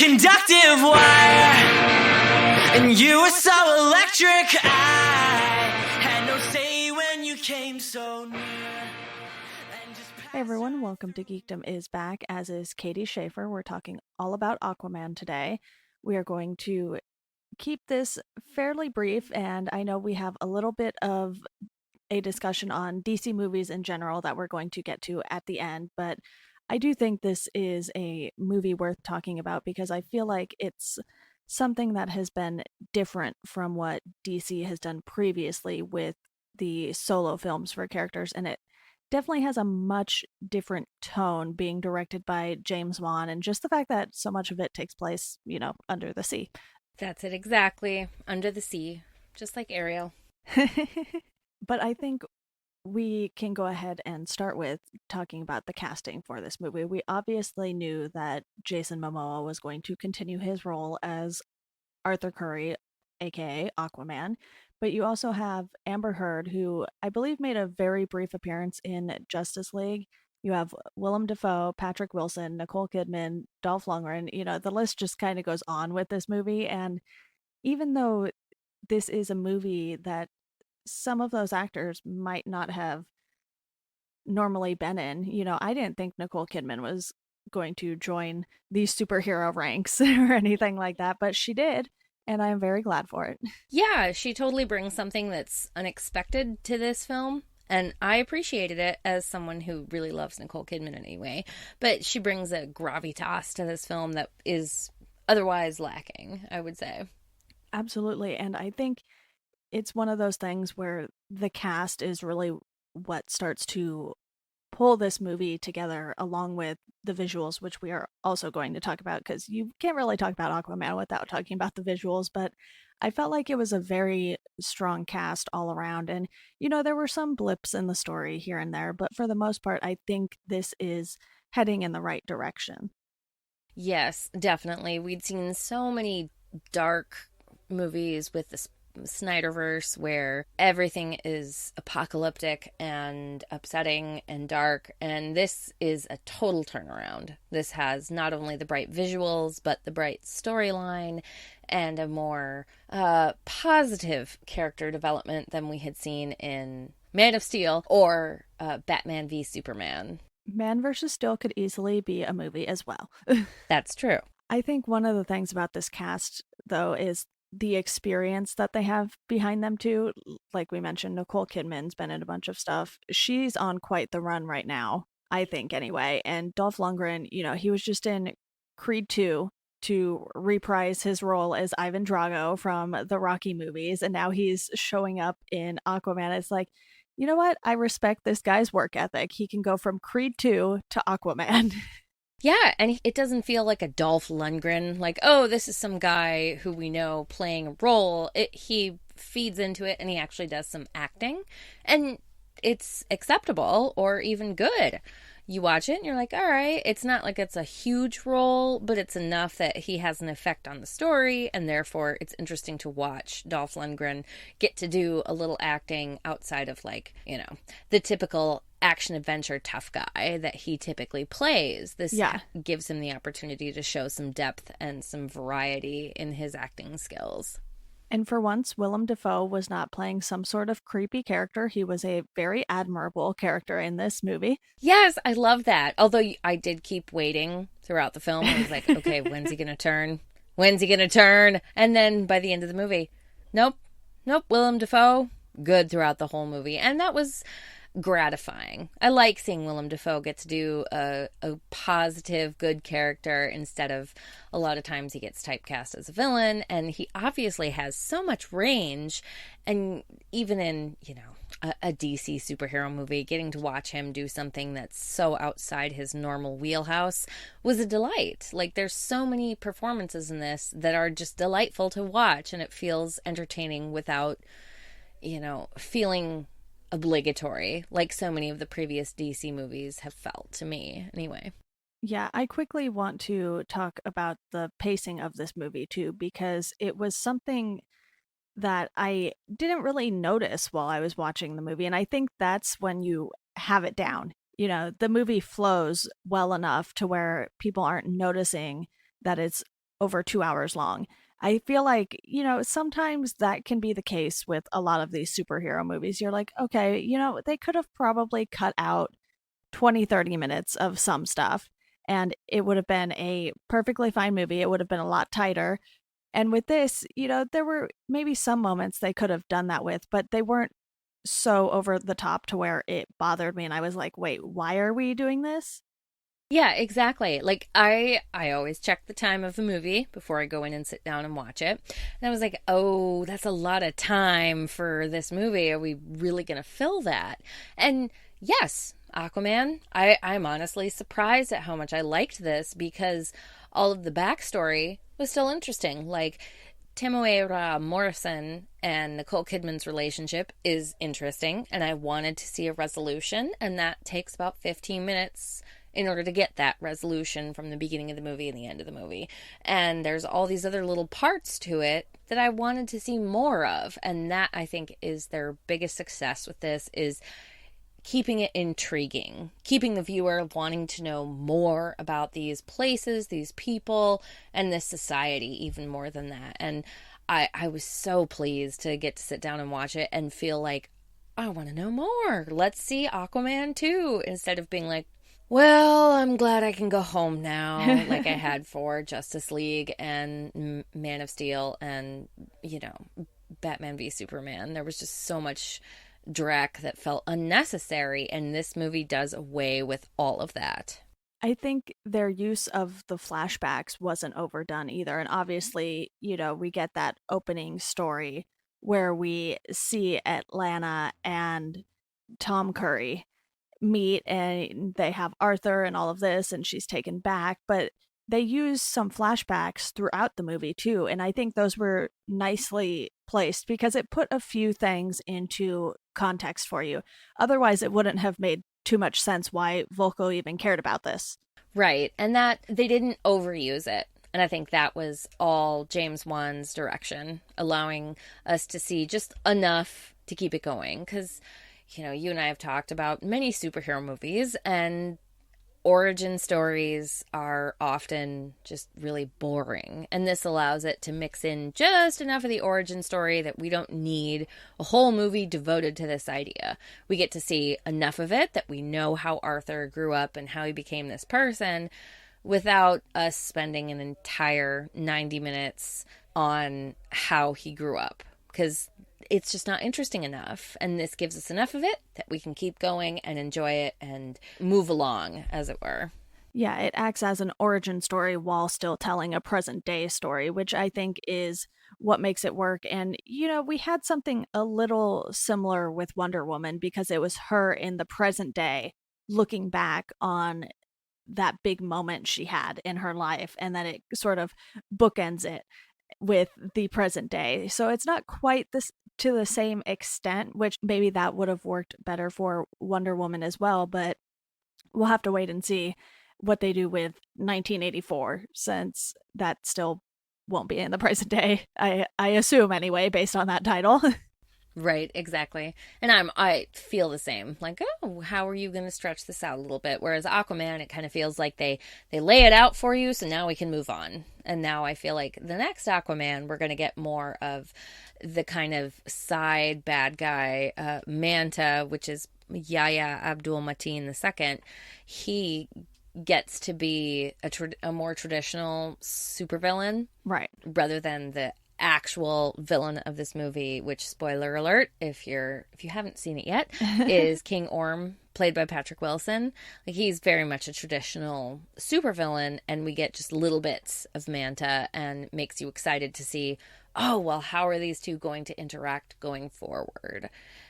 conductive wire, and you were so electric. I had no say when you came so near. Hey everyone, welcome to Geekdom is back, as is Katie Schaefer. We're talking all about Aquaman today. We are going to keep this fairly brief, and I know we have a little bit of a discussion on DC movies in general that we're going to get to at the end, but I do think this is a movie worth talking about because I feel like it's something that has been different from what DC has done previously with the solo films for characters, and it definitely has a much different tone being directed by James Wan, and just the fact that so much of it takes place, under the sea. That's it exactly. Under the sea. Just like Ariel. But I think we can go ahead and start with talking about the casting for this movie. We obviously knew that Jason Momoa was going to continue his role as Arthur Curry, aka Aquaman, but you also have Amber Heard, who I believe made a very brief appearance in Justice League. You have Willem Dafoe, Patrick Wilson, Nicole Kidman, Dolph Lundgren. The list just kind of goes on with this movie. And even though this is a movie that some of those actors might not have normally been in, I didn't think Nicole Kidman was going to join these superhero ranks or anything like that, but she did. And I'm very glad for it. Yeah, she totally brings something that's unexpected to this film. And I appreciated it as someone who really loves Nicole Kidman anyway. But she brings a gravitas to this film that is otherwise lacking, I would say. Absolutely. And I think it's one of those things where the cast is really what starts to pull this movie together, along with the visuals, which we are also going to talk about, because you can't really talk about Aquaman without talking about the visuals. But I felt like it was a very strong cast all around. And, there were some blips in the story here and there, but for the most part, I think this is heading in the right direction. Yes, definitely. We'd seen so many dark movies with the Snyderverse where everything is apocalyptic and upsetting and dark, and this is a total turnaround. This has not only the bright visuals but the bright storyline and a more positive character development than we had seen in Man of Steel or Batman v Superman. Man vs. Steel could easily be a movie as well. That's true. I think one of the things about this cast, though, is the experience that they have behind them too. Like we mentioned, Nicole Kidman's been in a bunch of stuff. She's on quite the run right now, I think, anyway. And Dolph Lundgren, he was just in Creed 2 to reprise his role as Ivan Drago from the Rocky movies, and now he's showing up in Aquaman. It's like, you know what? I respect this guy's work ethic. He can go from Creed 2 to Aquaman. Yeah, and it doesn't feel like a Dolph Lundgren, like, oh, this is some guy who we know playing a role. He feeds into it and he actually does some acting, and it's acceptable or even good. You watch it and you're like, all right, it's not like it's a huge role, but it's enough that he has an effect on the story, and therefore it's interesting to watch Dolph Lundgren get to do a little acting outside of, like, the typical action adventure tough guy that he typically plays. This gives him the opportunity to show some depth and some variety in his acting skills. And for once, Willem Dafoe was not playing some sort of creepy character. He was a very admirable character in this movie. Yes, I love that. Although I did keep waiting throughout the film. I was like, okay, when's he going to turn? When's he going to turn? And then by the end of the movie, nope, Willem Dafoe, good throughout the whole movie. And that was gratifying. I like seeing Willem Dafoe get to do a positive, good character instead of a lot of times he gets typecast as a villain, and he obviously has so much range. And even in, a DC superhero movie, getting to watch him do something that's so outside his normal wheelhouse was a delight. Like, there's so many performances in this that are just delightful to watch, and it feels entertaining without, feeling obligatory, like so many of the previous DC movies have felt to me, anyway. Yeah, I quickly want to talk about the pacing of this movie, too, because it was something that I didn't really notice while I was watching the movie, and I think that's when you have it down. The movie flows well enough to where people aren't noticing that it's over 2 hours long. I feel like, sometimes that can be the case with a lot of these superhero movies. You're like, okay, they could have probably cut out 20, 30 minutes of some stuff, and it would have been a perfectly fine movie. It would have been a lot tighter. And with this, there were maybe some moments they could have done that with, but they weren't so over the top to where it bothered me. And I was like, wait, why are we doing this? Yeah, exactly. Like I always check the time of the movie before I go in and sit down and watch it. And I was like, "Oh, that's a lot of time for this movie. Are we really going to fill that?" And yes, Aquaman, I'm honestly surprised at how much I liked this because all of the backstory was still interesting. Like Temuera Morrison and Nicole Kidman's relationship is interesting, and I wanted to see a resolution, and that takes about 15 minutes in order to get that resolution from the beginning of the movie and the end of the movie. And there's all these other little parts to it that I wanted to see more of, and that I think is their biggest success with this, is keeping it intriguing, keeping the viewer wanting to know more about these places, these people, and this society even more than that. And I was so pleased to get to sit down and watch it and feel like, I want to know more. Let's see Aquaman 2, instead of being like, well, I'm glad I can go home now, like I had for Justice League and Man of Steel and, Batman v Superman. There was just so much dreck that felt unnecessary, and this movie does away with all of that. I think their use of the flashbacks wasn't overdone either. And obviously, we get that opening story where we see Atlanta and Tom Curry meet, and they have Arthur and all of this, and she's taken back. But they use some flashbacks throughout the movie too. And I think those were nicely placed because it put a few things into context for you. Otherwise, it wouldn't have made too much sense why Volko even cared about this. Right. And that they didn't overuse it. And I think that was all James Wan's direction, allowing us to see just enough to keep it going. Because, you and I have talked about many superhero movies, and origin stories are often just really boring. And this allows it to mix in just enough of the origin story that we don't need a whole movie devoted to this idea. We get to see enough of it that we know how Arthur grew up and how he became this person without us spending an entire 90 minutes on how he grew up. Because it's just not interesting enough. And this gives us enough of it that we can keep going and enjoy it and move along, as it were. Yeah, it acts as an origin story while still telling a present day story, which I think is what makes it work. And, we had something a little similar with Wonder Woman because it was her in the present day looking back on that big moment she had in her life, and then it sort of bookends it with the present day. So it's not quite this to the same extent, which maybe that would have worked better for Wonder Woman as well, but we'll have to wait and see what they do with 1984, since that still won't be in the present day. I assume anyway, based on that title. Right, exactly. And I feel the same. Like, oh, how are you going to stretch this out a little bit? Whereas Aquaman, it kind of feels like they lay it out for you, so now we can move on. And now I feel like the next Aquaman, we're going to get more of the kind of side bad guy, Manta, which is Yahya Abdul-Mateen II. He gets to be a more traditional supervillain, right? Rather than the actual villain of this movie, which, spoiler alert, if you haven't seen it yet, is King Orm, played by Patrick Wilson. Like, he's very much a traditional supervillain, and we get just little bits of Manta, and makes you excited to see, oh, well, how are these two going to interact going forward?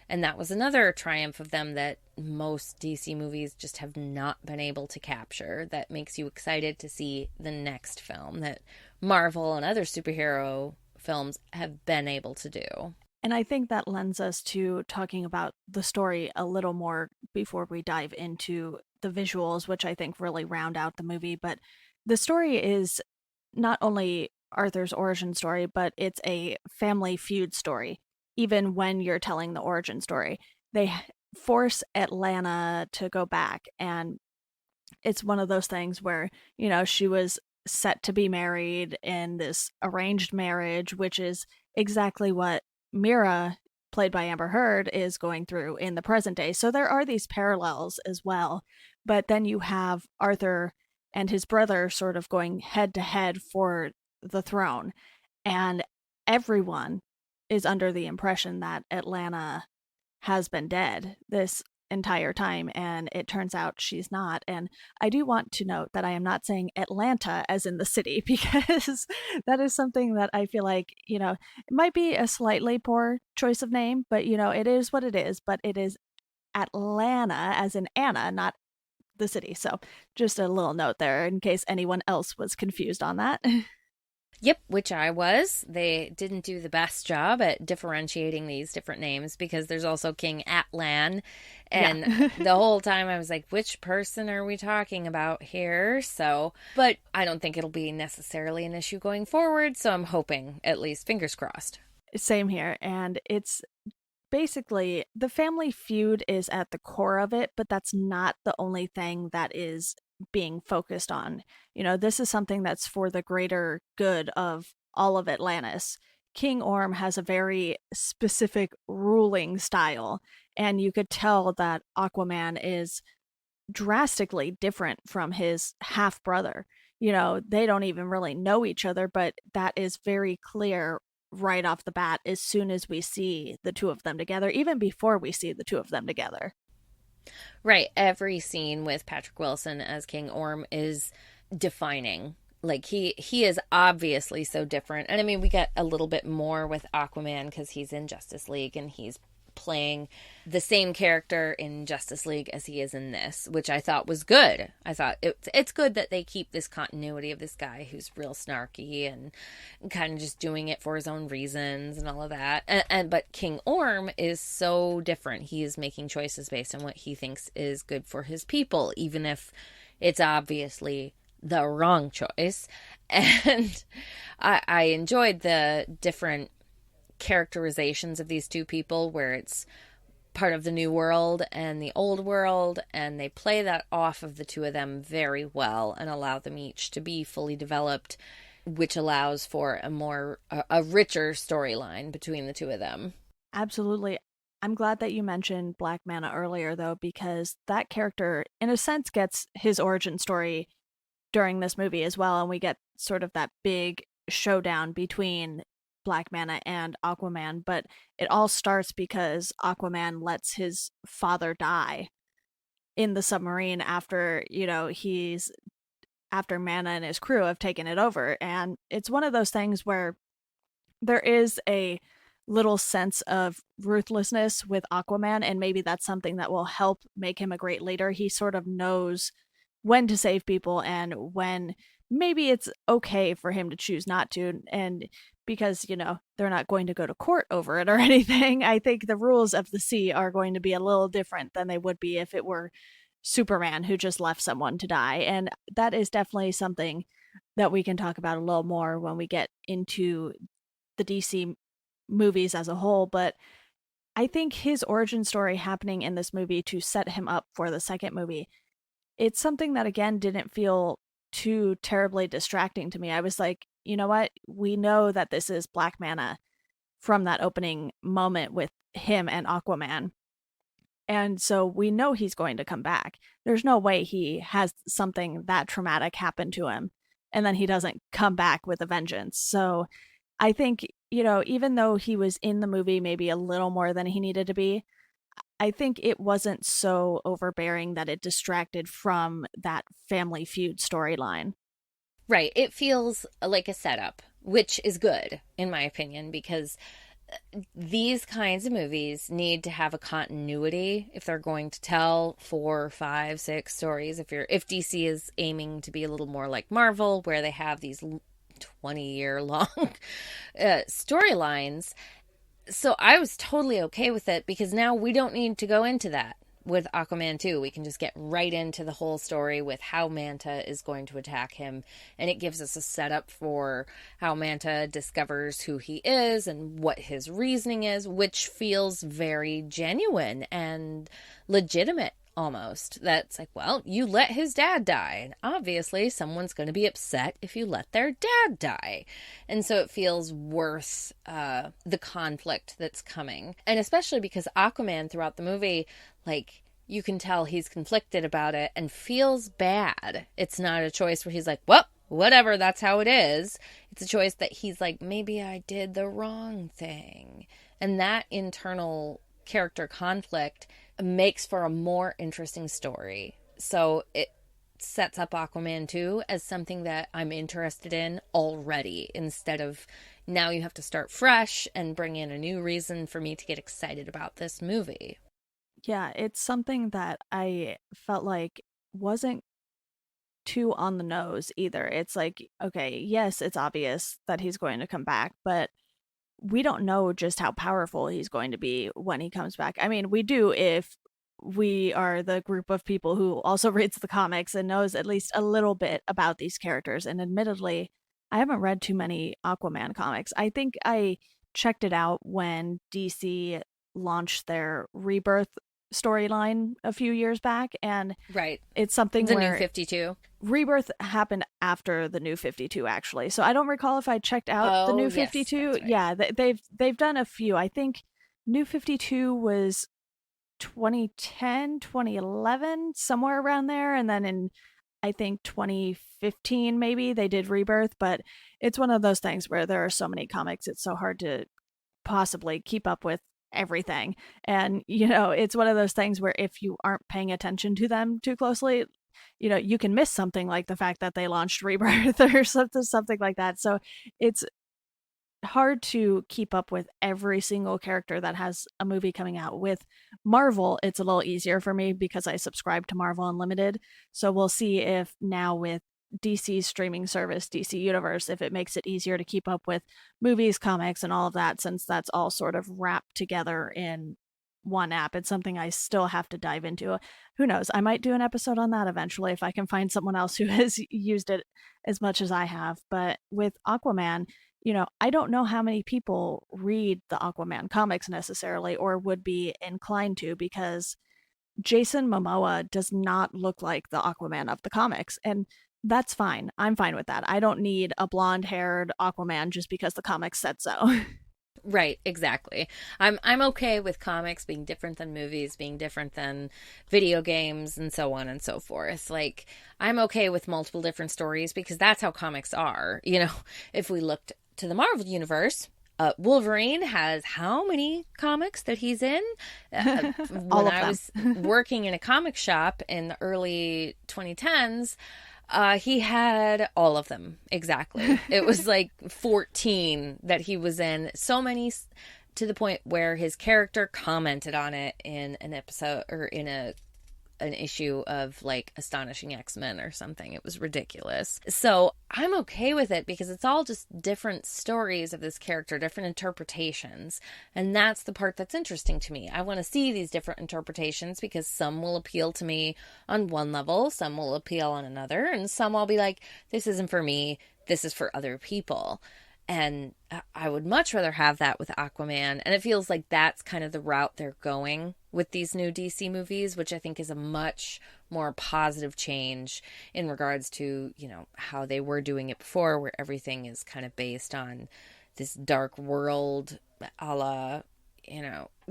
And that was another triumph of them that most DC movies just have not been able to capture, that makes you excited to see the next film that Marvel and other superhero films have been able to do. And I think that lends us to talking about the story a little more before we dive into the visuals, which I think really round out the movie. But the story is not only Arthur's origin story, but it's a family feud story. Even when you're telling the origin story, they force Atlanta to go back, and it's one of those things where, she was set to be married in this arranged marriage, which is exactly what Mira, played by Amber Heard, is going through in the present day. So there are these parallels as well. But then you have Arthur and his brother sort of going head to head for the throne. And everyone is under the impression that Atlanta has been dead this entire time, and it turns out she's not. And I do want to note that I am not saying Atlanta as in the city, because that is something that I feel like, it might be a slightly poor choice of name, but it is what it is. But it is Atlanta as in Anna, not the city. So just a little note there in case anyone else was confused on that. Yep, which I was. They didn't do the best job at differentiating these different names, because there's also King Atlan. And the whole time I was like, which person are we talking about here? So, but I don't think it'll be necessarily an issue going forward. So I'm hoping, at least, fingers crossed. Same here. And it's basically, the family feud is at the core of it, but that's not the only thing that is being focused on. This is something that's for the greater good of all of Atlantis. King Orm has a very specific ruling style, and you could tell that Aquaman is drastically different from his half brother. They don't even really know each other, but that is very clear right off the bat as soon as we see the two of them together, even before we see the two of them together. Right. Every scene with Patrick Wilson as King Orm is defining. Like, he is obviously so different. And I mean, we get a little bit more with Aquaman because he's in Justice League and he's playing the same character in Justice League as he is in this, which I thought was good. I thought it's good that they keep this continuity of this guy who's real snarky and kind of just doing it for his own reasons and all of that. But King Orm is so different. He is making choices based on what he thinks is good for his people, even if it's obviously the wrong choice. And I enjoyed the different characterizations of these two people, where it's part of the new world and the old world, and they play that off of the two of them very well and allow them each to be fully developed, which allows for a richer storyline between the two of them. Absolutely. I'm glad that you mentioned Black Manta earlier, though, because that character, in a sense, gets his origin story during this movie as well, and we get sort of that big showdown between Black Manta and Aquaman. But it all starts because Aquaman lets his father die in the submarine after Manta and his crew have taken it over. And it's one of those things where there is a little sense of ruthlessness with Aquaman, and maybe that's something that will help make him a great leader. He sort of knows when to save people and when maybe it's okay for him to choose not to. And because, they're not going to go to court over it or anything, I think the rules of the sea are going to be a little different than they would be if it were Superman who just left someone to die. And that is definitely something that we can talk about a little more when we get into the DC movies as a whole. But I think his origin story happening in this movie to set him up for the second movie, it's something that, again, didn't feel too terribly distracting to me. I was like, you know what? We know that this is Black Manta from that opening moment with him and Aquaman. And so we know he's going to come back. There's no way he has something that traumatic happen to him and then he doesn't come back with a vengeance. So I think, even though he was in the movie maybe a little more than he needed to be, I think it wasn't so overbearing that it distracted from that family feud storyline. Right. It feels like a setup, which is good, in my opinion, because these kinds of movies need to have a continuity if they're going to tell 4, 5, 6 stories. If DC is aiming to be a little more like Marvel, where they have these 20-year-long storylines. So I was totally okay with it, because now we don't need to go into that with Aquaman 2. We can just get right into the whole story with how Manta is going to attack him. And it gives us a setup for how Manta discovers who he is and what his reasoning is, which feels very genuine and legitimate almost. That's like, well, you let his dad die, and obviously someone's going to be upset if you let their dad die. And so it feels worth the conflict that's coming. And especially because Aquaman throughout the movie, like, you can tell he's conflicted about it and feels bad. It's not a choice where he's like, well, whatever, that's how it is. It's a choice that he's like, maybe I did the wrong thing. And that internal character conflict makes for a more interesting story. So it sets up Aquaman 2 as something that I'm interested in already, instead of now you have to start fresh and bring in a new reason for me to get excited about this movie. Yeah, it's something that I felt like wasn't too on the nose either. It's like, okay, yes, it's obvious that he's going to come back, but we don't know just how powerful he's going to be when he comes back. I mean, we do if we are the group of people who also reads the comics and knows at least a little bit about these characters. And admittedly, I haven't read too many Aquaman comics. I think I checked it out when DC launched their Rebirth storyline a few years back, and Right. it's something The where new 52. Rebirth happened after the New 52, actually. So I don't recall if I checked out the Oh, New yes, 52. that's right. Yeah, they've done a few. I think New 52 was 2010, 2011, somewhere around there, and then in I think 2015 maybe they did Rebirth, but it's one of those things where there are so many comics, it's so hard to possibly keep up with everything. And it's one of those things where if you aren't paying attention to them too closely, you can miss something like the fact that they launched Rebirth or something like that. So it's hard to keep up with every single character that has a movie coming out. With Marvel, it's a little easier for me because I subscribe to Marvel Unlimited. So we'll see if now with DC's streaming service, DC Universe, if it makes it easier to keep up with movies, comics, and all of that, since that's all sort of wrapped together in one app. It's something I still have to dive into. Who knows? I might do an episode on that eventually if I can find someone else who has used it as much as I have. But with Aquaman, I don't know how many people read the Aquaman comics necessarily or would be inclined to, because Jason Momoa does not look like the Aquaman of the comics. And that's fine. I'm fine with that. I don't need a blonde haired Aquaman just because the comics said so. Right, exactly. I'm okay with comics being different than movies, being different than video games, and so on and so forth. Like, I'm okay with multiple different stories because that's how comics are. If we looked to the Marvel universe, Wolverine has how many comics that he's in? All When of I them. was working in a comic shop in the early 2010s, he had all of them. Exactly. It was like 14 that he was in. So many to the point where his character commented on it in an episode or in an issue of like Astonishing X-Men or something. It was ridiculous. So I'm okay with it because it's all just different stories of this character, different interpretations. And that's the part that's interesting to me. I want to see these different interpretations because some will appeal to me on one level, some will appeal on another, and some I'll be like, this isn't for me, this is for other people. And I would much rather have that with Aquaman. And it feels like that's kind of the route they're going with these new DC movies, which I think is a much more positive change in regards to, how they were doing it before, where everything is kind of based on this dark world a la,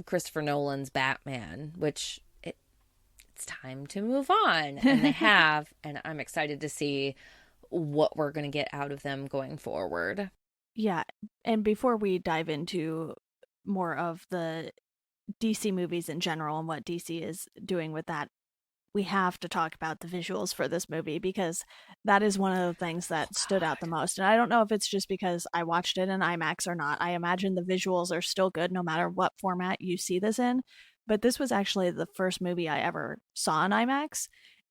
Christopher Nolan's Batman, which it's time to move on. And they have. And I'm excited to see what we're going to get out of them going forward. Yeah. And before we dive into more of the DC movies in general and what DC is doing with that, we have to talk about the visuals for this movie because that is one of the things that stood out the most. And I don't know if it's just because I watched it in IMAX or not. I imagine the visuals are still good no matter what format you see this in. But this was actually the first movie I ever saw in IMAX.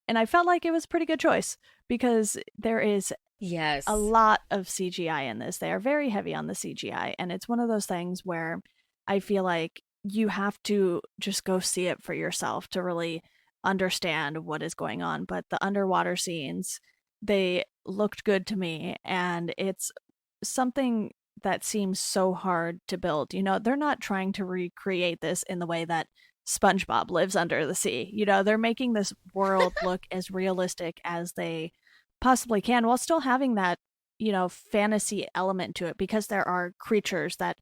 And I felt like it was a pretty good choice because there is Yes. a lot of CGI in this. They are very heavy on the CGI. And it's one of those things where I feel like you have to just go see it for yourself to really understand what is going on. But the underwater scenes, they looked good to me. And it's something that seems so hard to build. They're not trying to recreate this in the way that SpongeBob lives under the sea. You know, they're making this world look as realistic as they possibly can while still having that, you know, fantasy element to it, because there are creatures that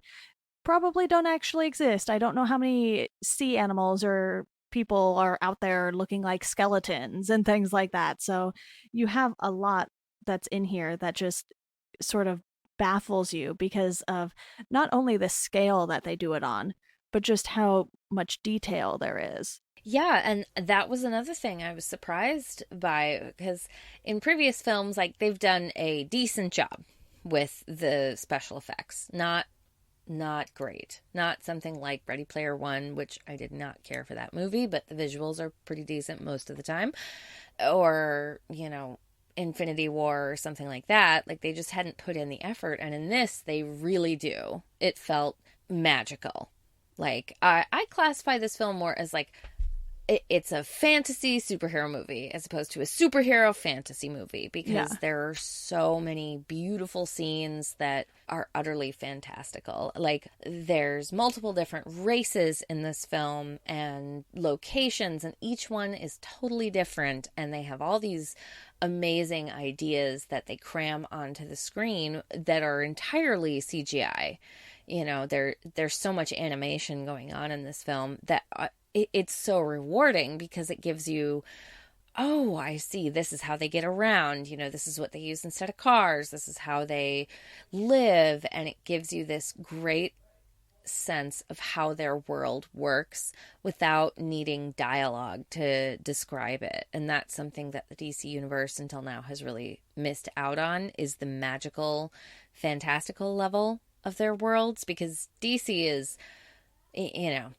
probably don't actually exist. I don't know how many sea animals or people are out there looking like skeletons and things like that. So you have a lot that's in here that just sort of baffles you because of not only the scale that they do it on, but just how much detail there is. Yeah, and that was another thing I was surprised by, because in previous films, like, they've done a decent job with the special effects. Not great. Not something like Ready Player One, which I did not care for that movie, but the visuals are pretty decent most of the time. Or, you know, Infinity War or something like that. Like, they just hadn't put in the effort, and in this, they really do. It felt magical. Like, I classify this film more as, like, it's a fantasy superhero movie as opposed to a superhero fantasy movie, because there are so many beautiful scenes that are utterly fantastical. Like, there's multiple different races in this film and locations, and each one is totally different, and they have all these amazing ideas that they cram onto the screen that are entirely CGI. You know, there's so much animation going on in this film that it's so rewarding, because it gives you, oh, I see, this is how they get around. You know, this is what they use instead of cars. This is how they live. And it gives you this great sense of how their world works without needing dialogue to describe it. And that's something that the DC universe until now has really missed out on, is the magical, fantastical level of their worlds, because DC is, you know,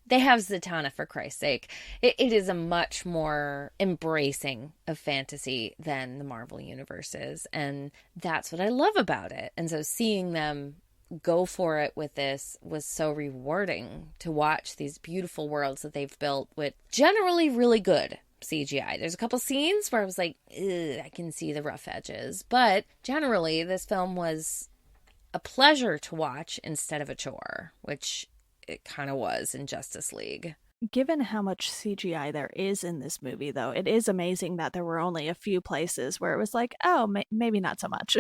they have Zatanna, for Christ's sake. It is a much more embracing of fantasy than the Marvel universe is. And that's what I love about it. And so seeing them go for it with this was so rewarding, to watch these beautiful worlds that they've built with generally really good CGI. There's a couple scenes where I was like, I can see the rough edges. But generally, this film was a pleasure to watch instead of a chore, which it kind of was in Justice League. Given how much CGI there is in this movie, though, it is amazing that there were only a few places where it was like, oh, maybe not so much.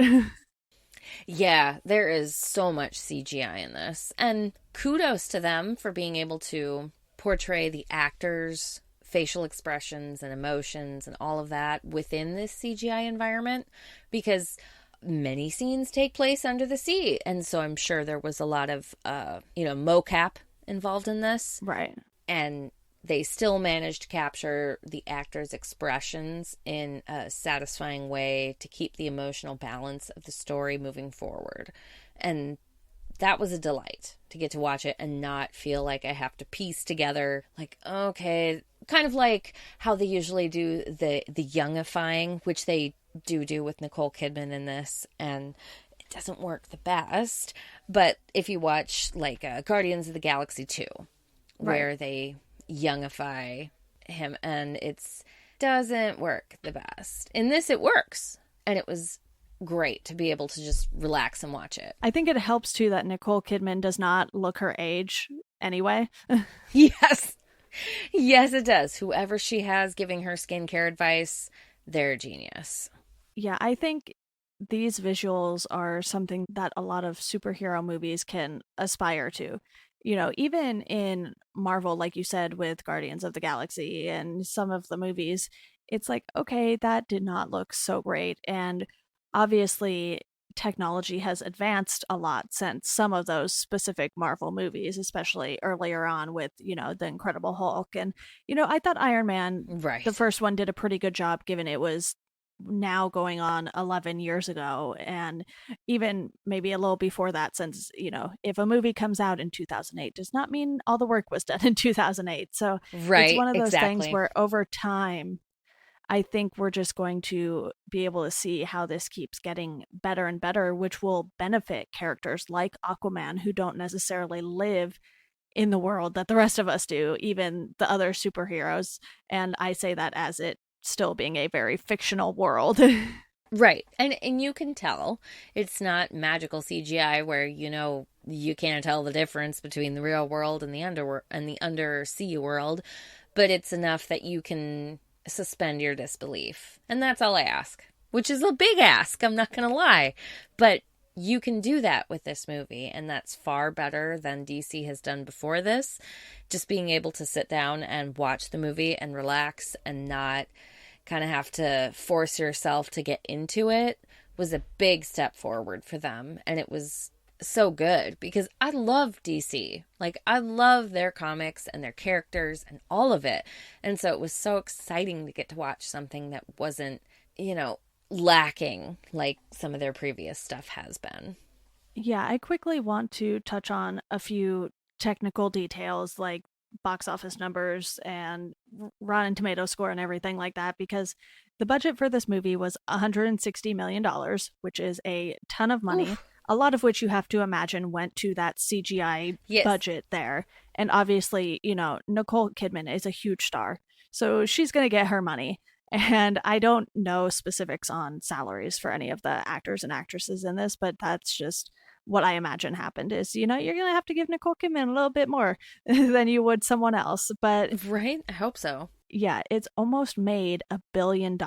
Yeah, there is so much CGI in this. And kudos to them for being able to portray the actors' facial expressions and emotions and all of that within this CGI environment, because many scenes take place under the sea. And so I'm sure there was a lot of, mocap involved in this. Right. And they still managed to capture the actors' expressions in a satisfying way to keep the emotional balance of the story moving forward. And that was a delight to get to watch it and not feel like I have to piece together, like, okay, kind of like how they usually do the youngifying, which they do with Nicole Kidman in this, and it doesn't work the best. But if you watch like Guardians of the Galaxy 2, where they youngify him, and it doesn't work the best. In this, it works, and it was great to be able to just relax and watch it. I think it helps too that Nicole Kidman does not look her age anyway. Yes, it does. Whoever she has giving her skincare advice, they're a genius. Yeah, I think these visuals are something that a lot of superhero movies can aspire to. You know, even in Marvel, like you said, with Guardians of the Galaxy and some of the movies, it's like, okay, that did not look so great. And obviously, technology has advanced a lot since some of those specific Marvel movies, especially earlier on with, you know, The Incredible Hulk. And, you know, I thought Iron Man, the first one, did a pretty good job, given it was now going on 11 years ago, and even maybe a little before that, since, you know, if a movie comes out in 2008 does not mean all the work was done in 2008. So it's one of those things where over time I think we're just going to be able to see how this keeps getting better and better, which will benefit characters like Aquaman, who don't necessarily live in the world that the rest of us do, even the other superheroes. And I say that as it still being a very fictional world. Right. And you can tell it's not magical CGI where, you know, you can't tell the difference between the real world and the undersea world, but it's enough that you can suspend your disbelief. And that's all I ask, which is a big ask, I'm not going to lie. But you can do that with this movie, and that's far better than DC has done before this. Just being able to sit down and watch the movie and relax and not kind of have to force yourself to get into it was a big step forward for them. And it was so good because I love DC. Like, I love their comics and their characters and all of it. And so it was so exciting to get to watch something that wasn't, lacking like some of their previous stuff has been. Yeah, I quickly want to touch on a few technical details like box office numbers and Rotten Tomato score and everything like that, because the budget for this movie was $160 million, which is a ton of money. Oof. A lot of which you have to imagine went to that CGI budget there. And obviously, Nicole Kidman is a huge star, so she's going to get her money. And I don't know specifics on salaries for any of the actors and actresses in this, but that's just what I imagine happened is, you're going to have to give Nicole Kidman a little bit more than you would someone else. But right? I hope so. Yeah, it's almost made $1 billion.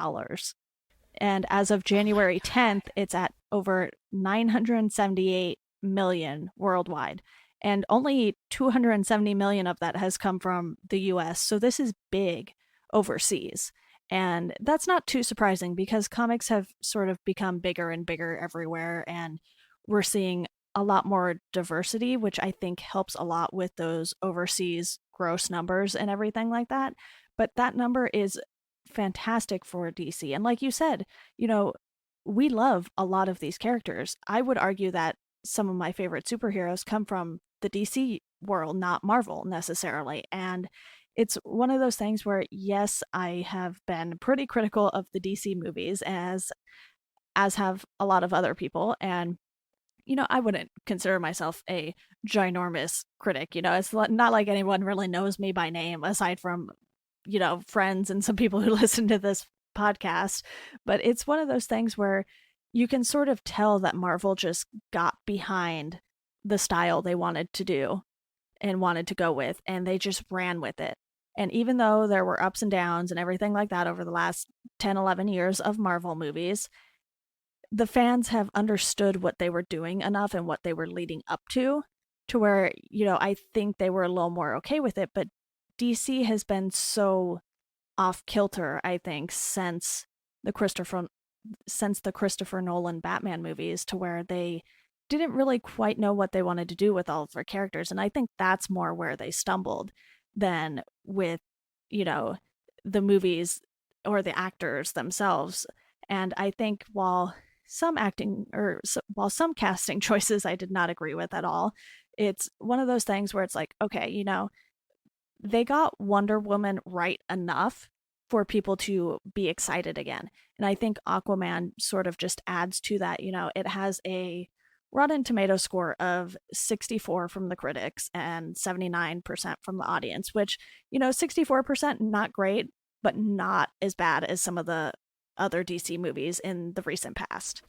And as of January 10th, it's at over 978 million worldwide. And only 270 million of that has come from the US. So this is big overseas. And that's not too surprising because comics have sort of become bigger and bigger everywhere. And we're seeing a lot more diversity, which I think helps a lot with those overseas gross numbers and everything like that. But that number is fantastic for DC. And like you said, we love a lot of these characters. I would argue that some of my favorite superheroes come from the DC world, not Marvel necessarily. And it's one of those things where, yes, I have been pretty critical of the DC movies, as have a lot of other people. And, I wouldn't consider myself a ginormous critic. It's not like anyone really knows me by name aside from, friends and some people who listen to this podcast. But it's one of those things where you can sort of tell that Marvel just got behind the style they wanted to do and wanted to go with, and they just ran with it. And even though there were ups and downs and everything like that over the last 10, 11 years of Marvel movies, the fans have understood what they were doing enough and what they were leading up to where, I think they were a little more okay with it. But DC has been so off kilter, I think, since the Christopher Nolan Batman movies, to where they didn't really quite know what they wanted to do with all of their characters. And I think that's more where they stumbled than with, the movies or the actors themselves. And I think while some casting choices I did not agree with at all, it's one of those things where it's like, okay, they got Wonder Woman right enough for people to be excited again. And I think Aquaman sort of just adds to that. It has a Rotten Tomato score of 64 from the critics and 79% from the audience, which, 64% not great, but not as bad as some of the other DC movies in the recent past.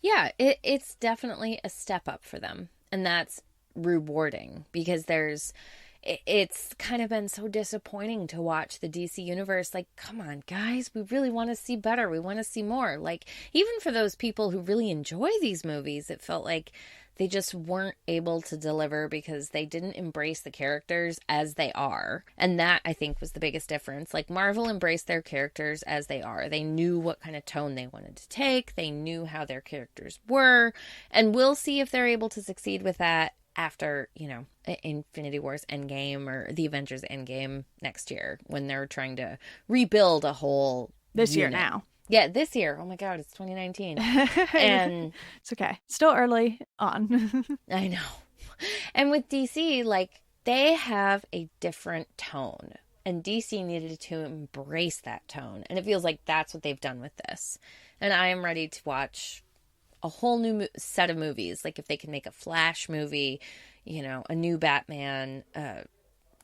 Yeah, it's definitely a step up for them. And that's rewarding because it's kind of been so disappointing to watch the DC universe. Like, come on, guys, we really want to see better. We want to see more. Like, even for those people who really enjoy these movies, it felt like they just weren't able to deliver because they didn't embrace the characters as they are. And that, I think, was the biggest difference. Like, Marvel embraced their characters as they are. They knew what kind of tone they wanted to take. They knew how their characters were. And we'll see if they're able to succeed with that after, Infinity War's Endgame or the Avengers Endgame next year, when they're trying to rebuild a whole this unit. year now. Yeah, this year. Oh my God, it's 2019. And it's okay. Still early on. I know. And with DC, like, they have a different tone. And DC needed to embrace that tone. And it feels like that's what they've done with this. And I am ready to watch a whole new set of movies. Like, if they can make a Flash movie, a new Batman,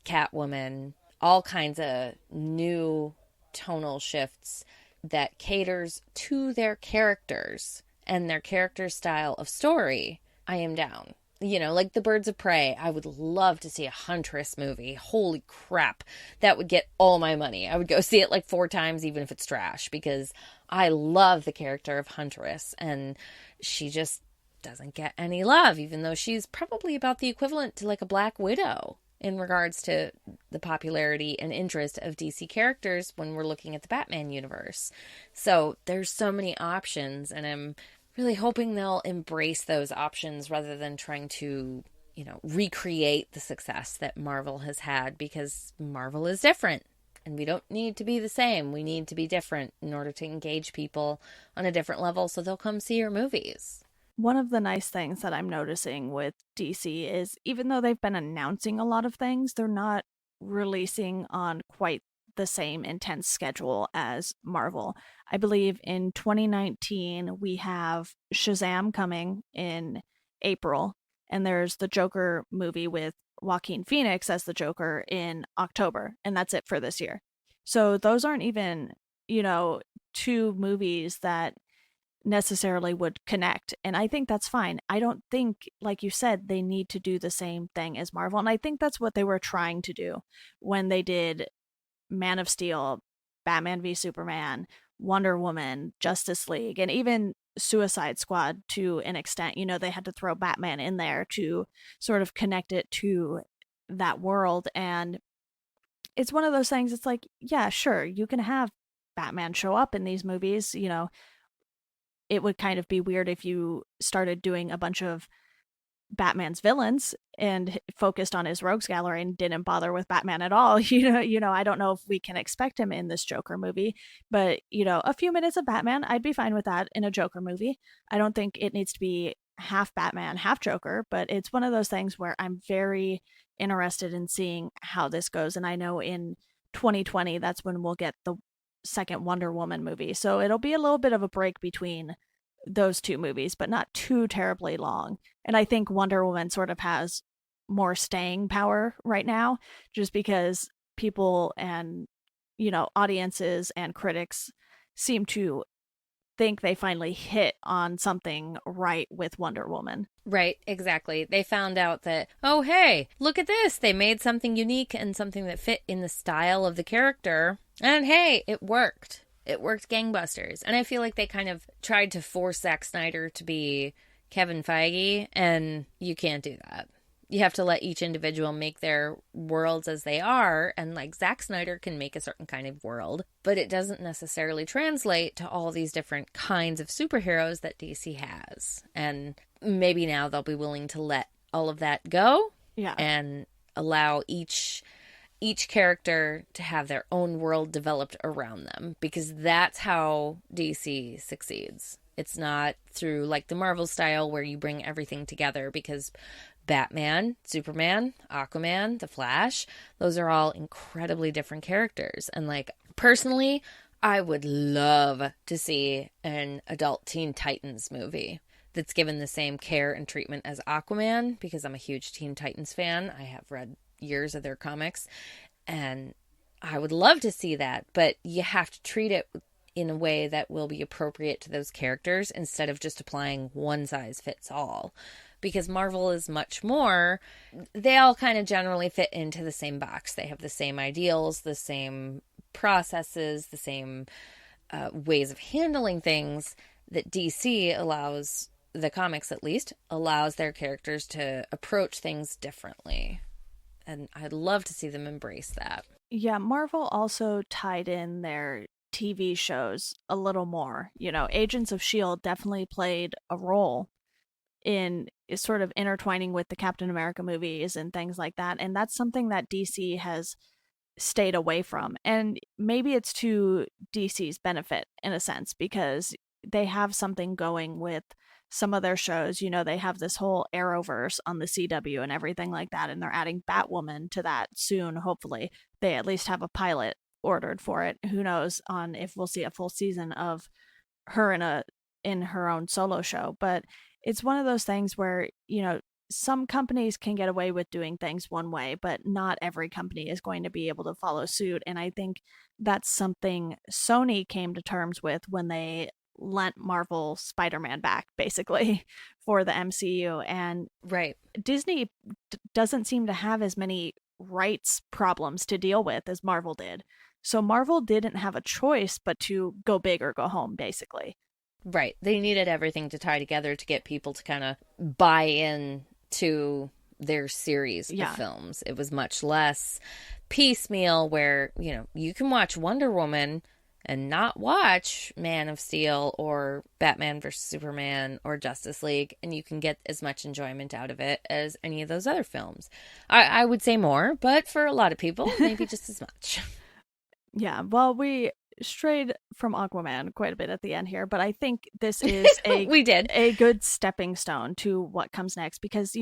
Catwoman, all kinds of new tonal shifts that caters to their characters and their character style of story, I am down. You know, like the Birds of Prey. I would love to see a Huntress movie. Holy crap. That would get all my money. I would go see it like 4 times, even if it's trash, because I love the character of Huntress, and she just doesn't get any love, even though she's probably about the equivalent to like a Black Widow in regards to the popularity and interest of DC characters when we're looking at the Batman universe. So there's so many options, and I'm really hoping they'll embrace those options rather than trying to, you know, recreate the success that Marvel has had, because Marvel is different and we don't need to be the same. We need to be different in order to engage people on a different level so they'll come see your movies. One of the nice things that I'm noticing with DC is even though they've been announcing a lot of things, they're not releasing on quite the same intense schedule as Marvel. I believe in 2019, we have Shazam coming in April, and there's the Joker movie with Joaquin Phoenix as the Joker in October, and that's it for this year. So those aren't even, you know, 2 movies that necessarily would connect. And I think that's fine. I don't think, like you said, they need to do the same thing as Marvel. And I think that's what they were trying to do when they did Man of Steel, Batman v Superman, Wonder Woman, Justice League, and even Suicide Squad to an extent. You know, they had to throw Batman in there to sort of connect it to that world. And it's one of those things, it's like, yeah, sure, you can have Batman show up in these movies, you know, it would kind of be weird if you started doing a bunch of Batman's villains and focused on his rogues gallery and didn't bother with Batman at all. I don't know if we can expect him in this Joker movie, but a few minutes of Batman, I'd be fine with that in a Joker movie. I don't think it needs to be half Batman, half Joker, but it's one of those things where I'm very interested in seeing how this goes. And I know in 2020, that's when we'll get the second Wonder Woman movie. So it'll be a little bit of a break between those 2 movies, but not too terribly long. And I think Wonder Woman sort of has more staying power right now, just because people and, audiences and critics seem to think they finally hit on something right with Wonder Woman. Right, exactly. They found out that, oh, hey, look at this. They made something unique and something that fit in the style of the character. And hey, it worked. It worked gangbusters. And I feel like they kind of tried to force Zack Snyder to be Kevin Feige, and you can't do that. You have to let each individual make their worlds as they are, and like Zack Snyder can make a certain kind of world, but it doesn't necessarily translate to all these different kinds of superheroes that DC has. And maybe now they'll be willing to let all of that go, and allow each character to have their own world developed around them, because that's how DC succeeds. It's not through like the Marvel style where you bring everything together, because Batman, Superman, Aquaman, The Flash, those are all incredibly different characters. And like personally, I would love to see an adult Teen Titans movie that's given the same care and treatment as Aquaman, because I'm a huge Teen Titans fan. I have read years of their comics, and I would love to see that, but you have to treat it in a way that will be appropriate to those characters instead of just applying one size fits all. Because Marvel is much more, they all kind of generally fit into the same box. They have the same ideals, the same processes, the same ways of handling things that DC allows, the comics at least, allows their characters to approach things differently. And I'd love to see them embrace that. Yeah, Marvel also tied in their TV shows a little more. Agents of S.H.I.E.L.D. definitely played a role in sort of intertwining with the Captain America movies and things like that. And that's something that DC has stayed away from. And maybe it's to DC's benefit in a sense, because they have something going with some of their shows. They have this whole Arrowverse on the CW and everything like that. And they're adding Batwoman to that soon, hopefully. They at least have a pilot ordered for it. Who knows on if we'll see a full season of her in her own solo show. But it's one of those things where, some companies can get away with doing things one way, but not every company is going to be able to follow suit. And I think that's something Sony came to terms with when they lent Marvel Spider-Man back, basically, for the MCU. And Right. Disney doesn't seem to have as many rights problems to deal with as Marvel did. So Marvel didn't have a choice but to go big or go home, basically. Right. They needed everything to tie together to get people to kind of buy in to their series Yeah. of films. It was much less piecemeal where, you can watch Wonder Woman and not watch Man of Steel or Batman vs. Superman or Justice League, and you can get as much enjoyment out of it as any of those other films. I would say more, but for a lot of people, maybe just as much. Yeah, well, we strayed from Aquaman quite a bit at the end here, but I think this is We did. a good stepping stone to what comes next because,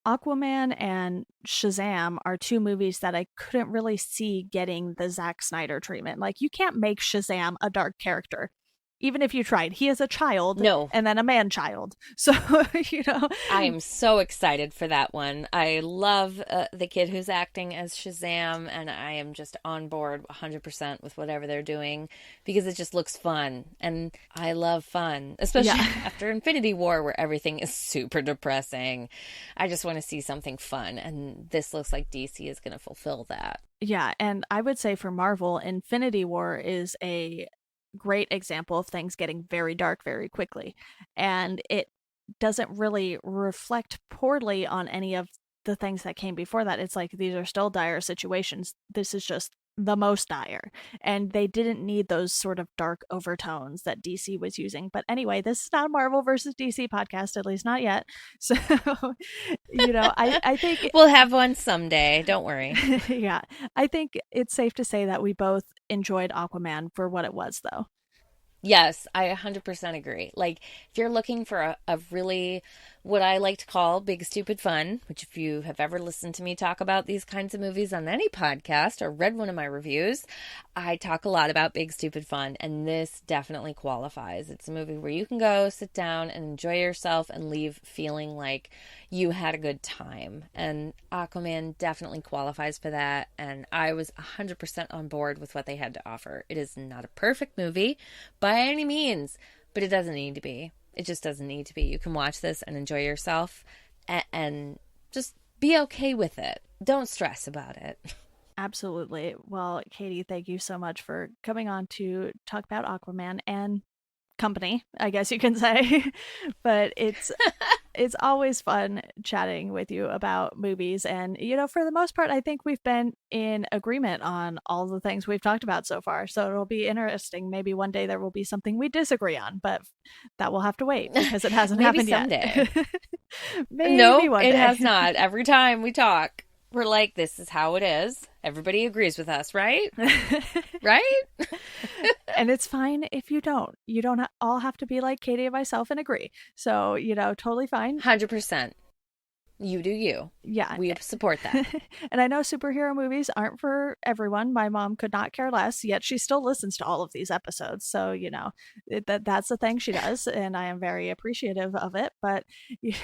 Aquaman and Shazam are two movies that I couldn't really see getting the Zack Snyder treatment. Like, you can't make Shazam a dark character. Even if you tried, he is a child, No. and then a man child. So, I am so excited for that one. I love the kid who's acting as Shazam, and I am just on board 100% with whatever they're doing because it just looks fun, and I love fun, especially after Infinity War where everything is super depressing. I just want to see something fun, and this looks like DC is going to fulfill that. Yeah, and I would say for Marvel, Infinity War is a great example of things getting very dark very quickly, and it doesn't really reflect poorly on any of the things that came before that. It's like these are still dire situations. This is just the most dire, and they didn't need those sort of dark overtones that DC was using. But anyway, this is not a Marvel versus DC podcast, at least not yet. So I think we'll have one someday, don't worry. Yeah, I think it's safe to say that we both enjoyed Aquaman for what it was, though. Yes, I 100% agree. Like, if you're looking for a really, what I like to call big, stupid fun, which if you have ever listened to me talk about these kinds of movies on any podcast or read one of my reviews, I talk a lot about big, stupid fun, and this definitely qualifies. It's a movie where you can go, sit down, and enjoy yourself and leave feeling like you had a good time. And Aquaman definitely qualifies for that, and I was 100% on board with what they had to offer. It is not a perfect movie by any means, but it doesn't need to be. It just doesn't need to be. You can watch this and enjoy yourself and just be okay with it. Don't stress about it. Absolutely. Well, Katie, thank you so much for coming on to talk about Aquaman and company, I guess you can say. But it's always fun chatting with you about movies, and for the most part I think we've been in agreement on all the things we've talked about so far, so it'll be interesting. Maybe one day there will be something we disagree on, but that will have to wait because it hasn't happened someday. yet. Maybe no, one it day. has not. Every time we talk, we're like, this is how it is. Everybody agrees with us, right? Right? And it's fine if you don't. You don't all have to be like Katie and myself and agree. So, totally fine. 100%. You do you. Yeah. We support that. And I know superhero movies aren't for everyone. My mom could not care less, yet she still listens to all of these episodes. So, that's the thing she does, and I am very appreciative of it. But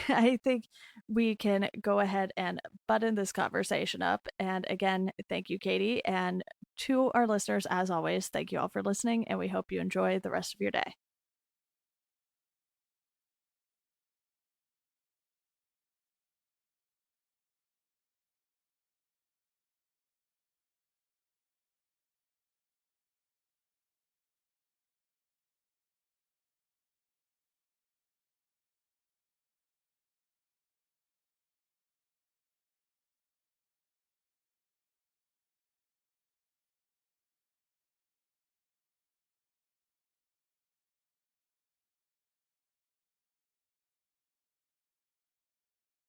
I think we can go ahead and button this conversation up. And again, thank you, Katie. And to our listeners, as always, thank you all for listening, and we hope you enjoy the rest of your day.